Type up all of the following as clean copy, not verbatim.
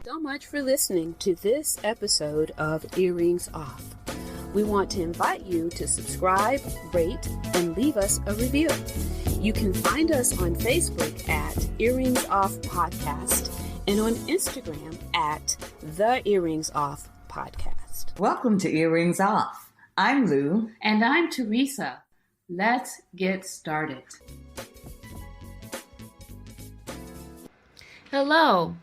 so much for listening to this episode of Earrings Off. We want to invite you to subscribe, rate, and leave us a review. You can find us on Facebook at Earrings Off Podcast and on Instagram at The Earrings Off Podcast. Welcome to Earrings Off. I'm Lou. And I'm Teresa. Let's get started. Hello,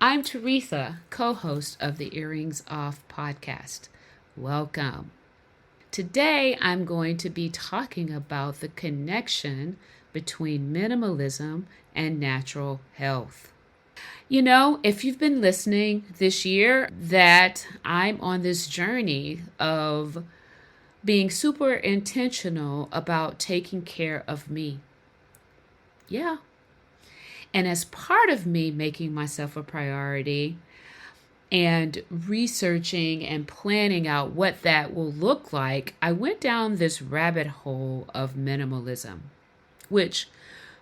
I'm Teresa, co-host of the Earrings Off podcast. Welcome. Today, I'm going to be talking about the connection between minimalism and natural health. You know, if you've been listening this year, that I'm on this journey of being super intentional about taking care of me. Yeah. And as part of me making myself a priority and researching and planning out what that will look like, I went down this rabbit hole of minimalism, which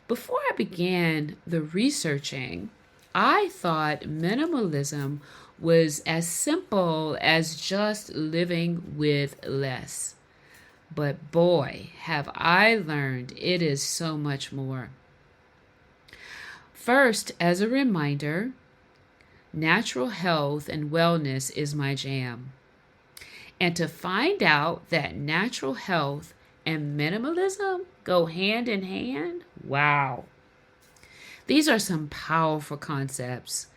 before I began the researching, I thought minimalism was as simple as just living with less. But boy, have I learned it is so much more. First, as a reminder, natural health and wellness is my jam. And to find out that natural health and minimalism go hand in hand, wow. These are some powerful concepts,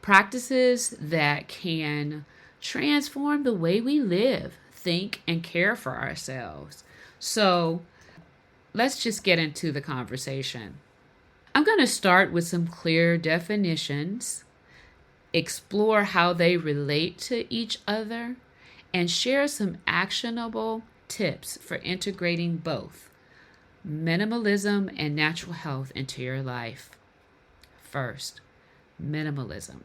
practices that can transform the way we live, think, and care for ourselves. So let's just get into the conversation. I'm going to start with some clear definitions, explore how they relate to each other, and share some actionable tips for integrating both minimalism and natural health into your life. First, minimalism.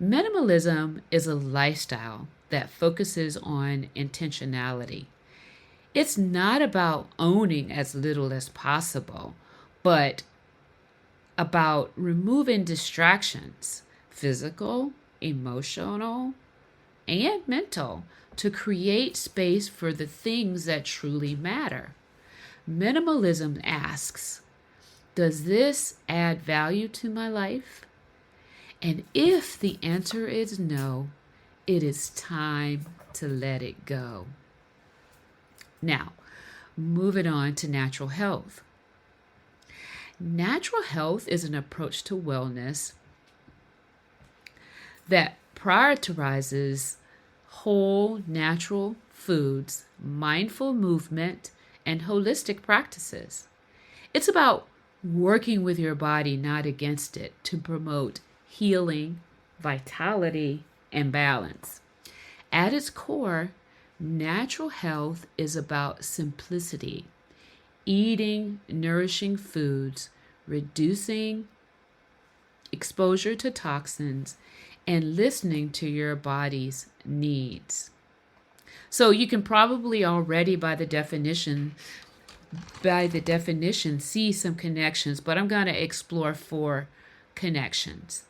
Minimalism is a lifestyle that focuses on intentionality. It's not about owning as little as possible, but about removing distractions, physical, emotional, and mental, to create space for the things that truly matter. Minimalism asks, does this add value to my life? And if the answer is no, it is time to let it go. Now, moving on to natural health. Natural health is an approach to wellness that prioritizes whole natural foods, mindful movement, and holistic practices. It's about working with your body, not against it, to promote healing, vitality, and balance. At its core, natural health is about simplicity, eating nourishing foods, reducing exposure to toxins, and listening to your body's needs. So you can probably already by the definition see some connections, but I'm going to explore 4 connections.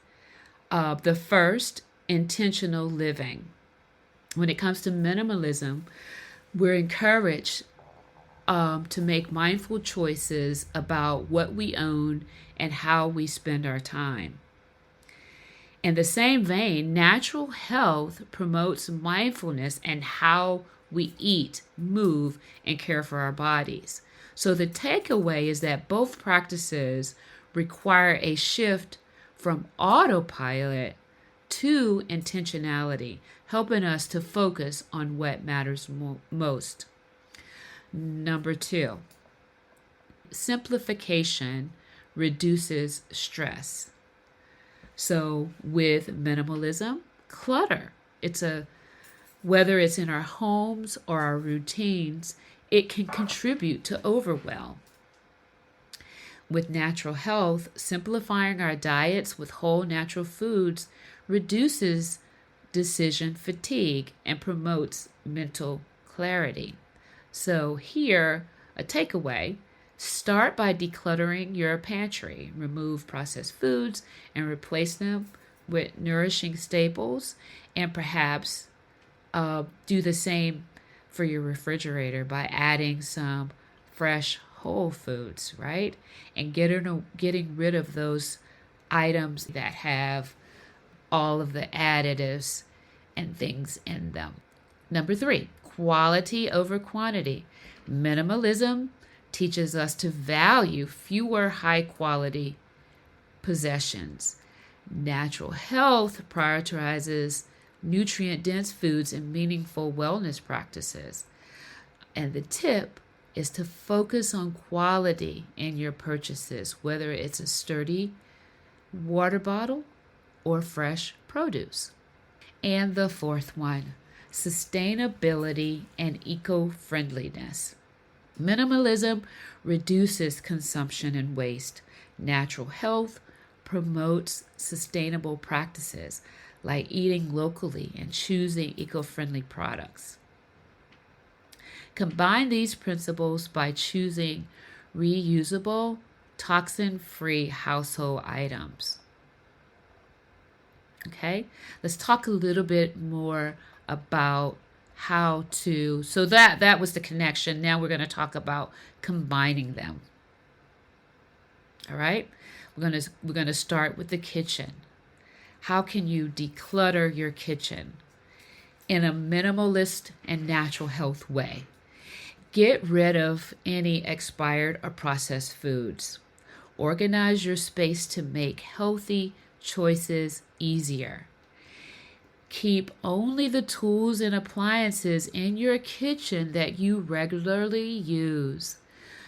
The first, intentional living. When it comes to minimalism, we're encouraged to make mindful choices about what we own and how we spend our time. In the same vein, natural health promotes mindfulness and how we eat, move, and care for our bodies. So the takeaway is that both practices require a shift from autopilot to intentionality, helping us to focus on what matters most. Number 2, simplification reduces stress. So with minimalism, clutter. Whether it's in our homes or our routines, it can contribute to overwhelm. With natural health, simplifying our diets with whole natural foods reduces decision fatigue and promotes mental clarity. So here, a takeaway, start by decluttering your pantry. Remove processed foods and replace them with nourishing staples, and perhaps do the same for your refrigerator by adding some fresh whole foods, right? And getting rid of those items that have all of the additives and things in them. Number 3, quality over quantity. Minimalism teaches us to value fewer high quality possessions. Natural health prioritizes nutrient-dense foods and meaningful wellness practices. And the tip is to focus on quality in your purchases, whether it's a sturdy water bottle or fresh produce. And the 4th one, sustainability and eco-friendliness. Minimalism reduces consumption and waste. Natural health promotes sustainable practices like eating locally and choosing eco-friendly products. Combine these principles by choosing reusable, toxin-free household items. Okay, let's talk a little bit more about how to, so that was the connection. Now we're going to talk about combining them. All right, we're going to start with the kitchen. How can you declutter your kitchen in a minimalist and natural health way? Get rid of any expired or processed foods. Organize your space to make healthy choices easier. Keep only the tools and appliances in your kitchen that you regularly use.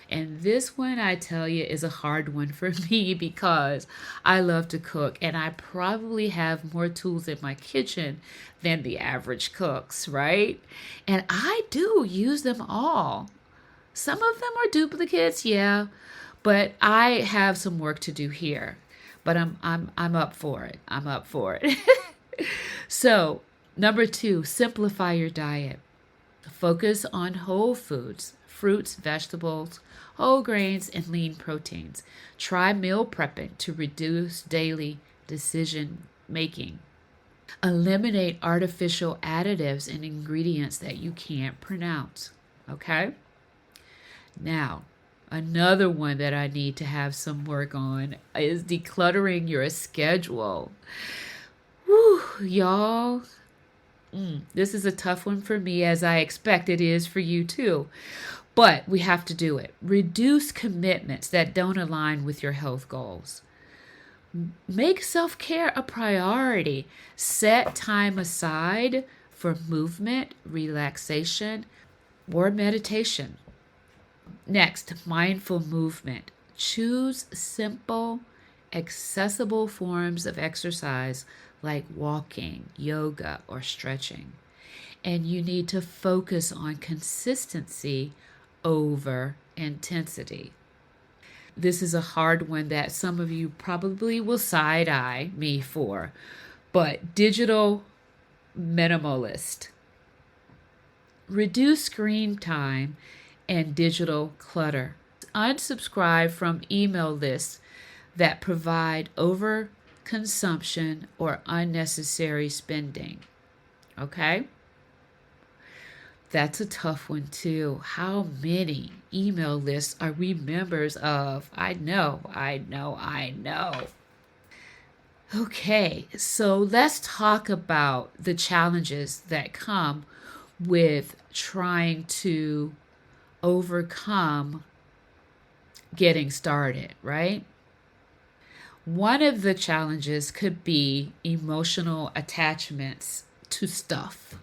And this one, I tell you, is a hard one for me because I love to cook and I probably have more tools in my kitchen than the average cooks, right? And I do use them all. Some of them are duplicates, yeah, but I have some work to do here. But I'm up for it. I'm up for it. So, number 2, simplify your diet. Focus on whole foods, fruits, vegetables, whole grains, and lean proteins. Try meal prepping to reduce daily decision making. Eliminate artificial additives and ingredients that you can't pronounce. Okay? Now, another one that I need to have some work on is decluttering your schedule. Whew, y'all. This is a tough one for me, as I expect it is for you too. But we have to do it. Reduce commitments that don't align with your health goals. Make self-care a priority. Set time aside for movement, relaxation, or meditation. Next, mindful movement. Choose simple, accessible forms of exercise like walking, yoga, or stretching. And you need to focus on consistency over intensity. This is a hard one that some of you probably will side-eye me for, but digital minimalist. Reduce screen time and digital clutter. Unsubscribe from email lists that provide overconsumption or unnecessary spending. Okay? That's a tough one too. How many email lists are we members of? I know. Okay, so let's talk about the challenges that come with trying to overcome getting started, right? One of the challenges could be emotional attachments to stuff.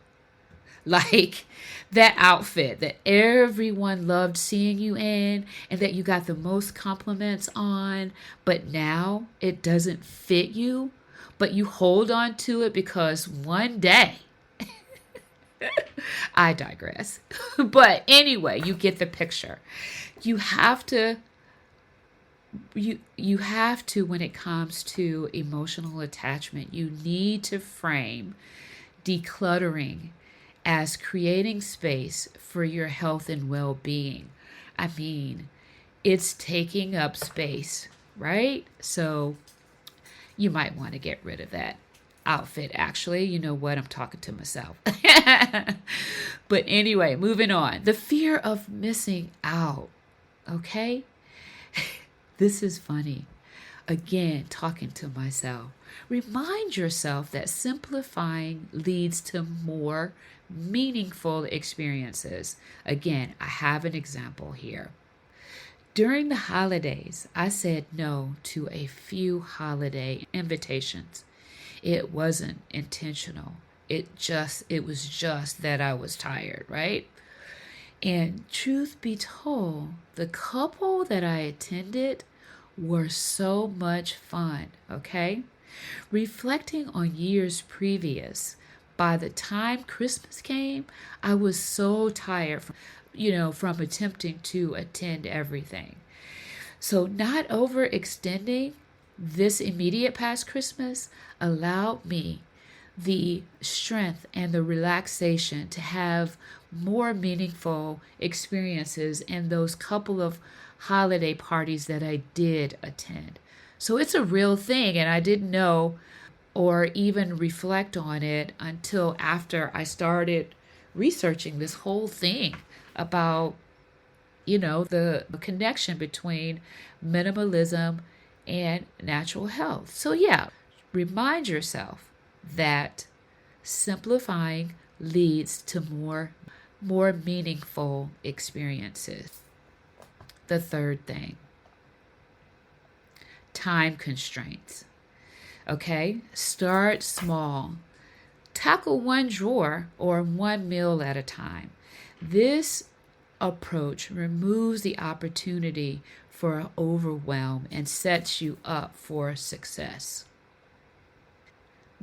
Like that outfit that everyone loved seeing you in and that you got the most compliments on, but now it doesn't fit you, but you hold on to it because one day, I digress. But anyway, you get the picture. You have to, when it comes to emotional attachment, you need to frame decluttering as creating space for your health and well-being. I mean, it's taking up space, right? So you might want to get rid of that outfit. Actually, you know what? I'm talking to myself. But anyway, moving on. The fear of missing out. Okay? This is funny. Again, talking to myself. Remind yourself that simplifying leads to more meaningful experiences. Again, I have an example here. During the holidays, I said no to a few holiday invitations. It wasn't intentional. It was just that I was tired, right? And truth be told, the couple that I attended were so much fun, okay? Reflecting on years previous, by the time Christmas came, I was so tired from attempting to attend everything. So not overextending this immediate past Christmas allowed me the strength and the relaxation to have more meaningful experiences in those couple of holiday parties that I did attend. So it's a real thing, and I didn't know or even reflect on it until after I started researching this whole thing about, the connection between minimalism and natural health. So yeah, remind yourself that simplifying leads to more meaningful experiences. The third thing, time constraints. Okay, start small. Tackle one drawer or one meal at a time. This approach removes the opportunity for overwhelm and sets you up for success.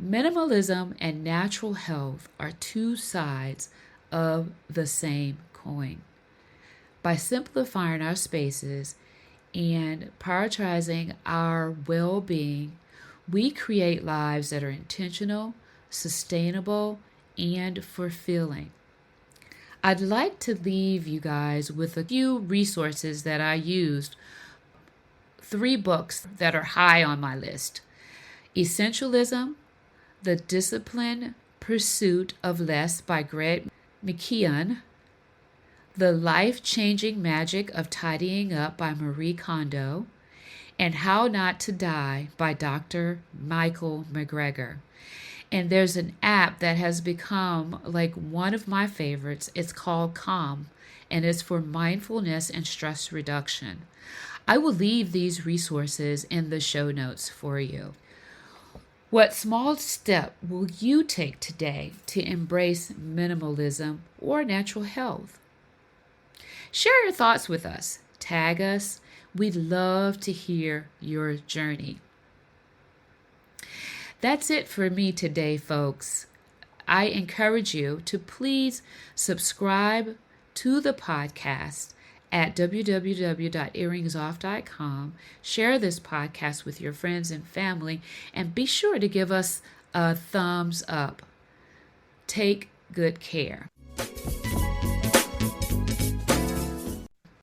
Minimalism and natural health are two sides of the same coin. By simplifying our spaces and prioritizing our well-being, we create lives that are intentional, sustainable, and fulfilling. I'd like to leave you guys with a few resources that I used. 3 books that are high on my list. Essentialism, The Disciplined Pursuit of Less by McKeown, The Life-Changing Magic of Tidying Up by Marie Kondo, and How Not to Die by Dr. Michael McGregor. And there's an app that has become like one of my favorites. It's called Calm, and it's for mindfulness and stress reduction. I will leave these resources in the show notes for you. What small step will you take today to embrace minimalism or natural health? Share your thoughts with us. Tag us. We'd love to hear your journey. That's it for me today, folks. I encourage you to please subscribe to the podcast at www.earringsoff.com. Share this podcast with your friends and family, and be sure to give us a thumbs up. Take good care.